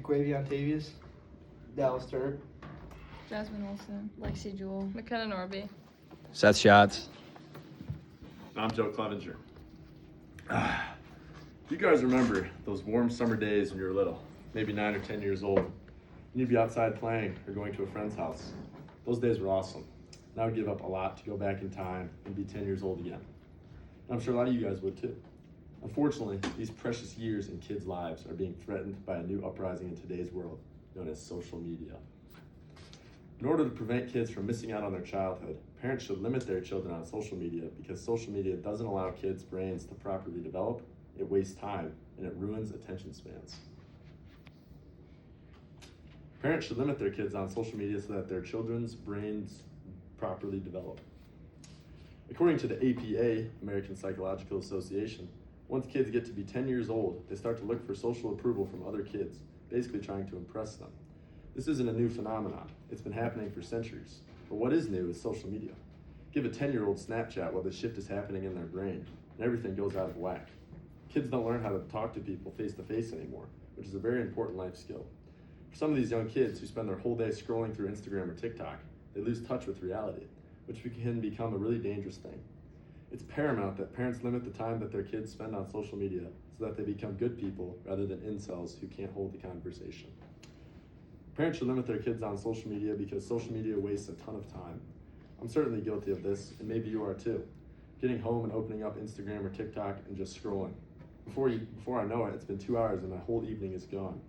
Quavion Tavius, Dallas Turner, Jasmine Olsen, Lexi Jewell, McKenna Norby. Seth Schatz. I'm Joe Clevenger. You guys remember those warm summer days when you were little, maybe 9 or 10 years old, and you'd be outside playing or going to a friend's house. Those days were awesome. And I would give up a lot to go back in time and be 10 years old again. And I'm sure a lot of you guys would too. Unfortunately, these precious years in kids' lives are being threatened by a new uprising in today's world, known as social media. In order to prevent kids from missing out on their childhood, parents should limit their children on social media because social media doesn't allow kids' brains to properly develop, it wastes time, and it ruins attention spans. Parents should limit their kids on social media so that their children's brains properly develop. According to the APA, American Psychological Association, once kids get to be 10 years old, they start to look for social approval from other kids, basically trying to impress them. This isn't a new phenomenon. It's been happening for centuries. But what is new is social media. Give a 10-year-old Snapchat while the shift is happening in their brain, and everything goes out of whack. Kids don't learn how to talk to people face-to-face anymore, which is a very important life skill. For some of these young kids who spend their whole day scrolling through Instagram or TikTok, they lose touch with reality, which can become a really dangerous thing. It's paramount that parents limit the time that their kids spend on social media so that they become good people rather than incels who can't hold the conversation. Parents should limit their kids on social media because social media wastes a ton of time. I'm certainly guilty of this, and maybe you are too. Getting home and opening up Instagram or TikTok and just scrolling. Before I know it, it's been 2 hours and my whole evening is gone.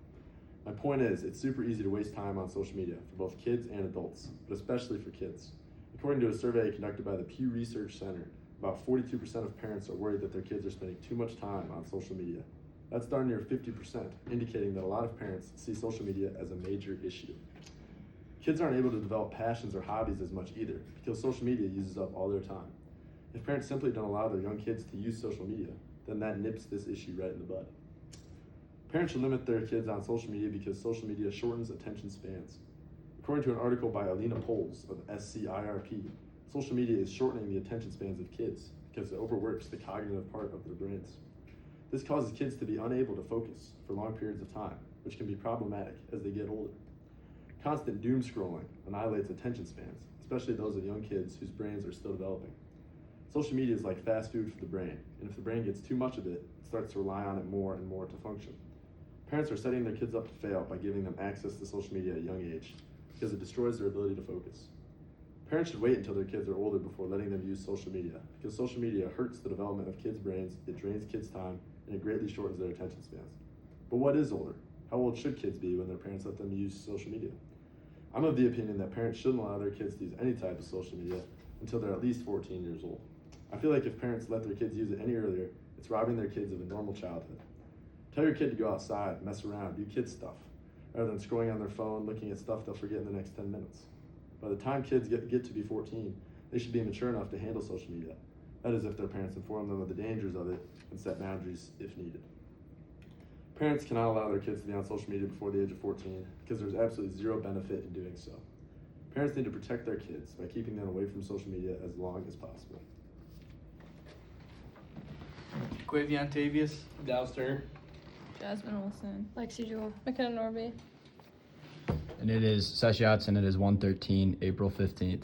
My point is, it's super easy to waste time on social media for both kids and adults, but especially for kids. According to a survey conducted by the Pew Research Center, about 42% of parents are worried that their kids are spending too much time on social media. That's darn near 50%, indicating that a lot of parents see social media as a major issue. Kids aren't able to develop passions or hobbies as much either, because social media uses up all their time. If parents simply don't allow their young kids to use social media, then that nips this issue right in the bud. Parents should limit their kids on social media because social media shortens attention spans. According to an article by Alina Poles of SCIRP, social media is shortening the attention spans of kids because it overworks the cognitive part of their brains. This causes kids to be unable to focus for long periods of time, which can be problematic as they get older. Constant doom scrolling annihilates attention spans, especially those of young kids whose brains are still developing. Social media is like fast food for the brain, and if the brain gets too much of it, it starts to rely on it more and more to function. Parents are setting their kids up to fail by giving them access to social media at a young age because it destroys their ability to focus. Parents should wait until their kids are older before letting them use social media because social media hurts the development of kids' brains, it drains kids' time, and it greatly shortens their attention spans. But what is older? How old should kids be when their parents let them use social media? I'm of the opinion that parents shouldn't allow their kids to use any type of social media until they're at least 14 years old. I feel like if parents let their kids use it any earlier, it's robbing their kids of a normal childhood. Tell your kid to go outside, mess around, do kid stuff, rather than scrolling on their phone, looking at stuff they'll forget in the next 10 minutes. By the time kids get to be 14, they should be mature enough to handle social media. That is if their parents inform them of the dangers of it and set boundaries if needed. Parents cannot allow their kids to be on social media before the age of 14 because there's absolutely zero benefit in doing so. Parents need to protect their kids by keeping them away from social media as long as possible. Quavion Tavius, Dallas Turner, Jasmine Olsen, Lexi Jewell, McKenna Norby. And it is Seth Schatz, and it is 1:13, April 15th.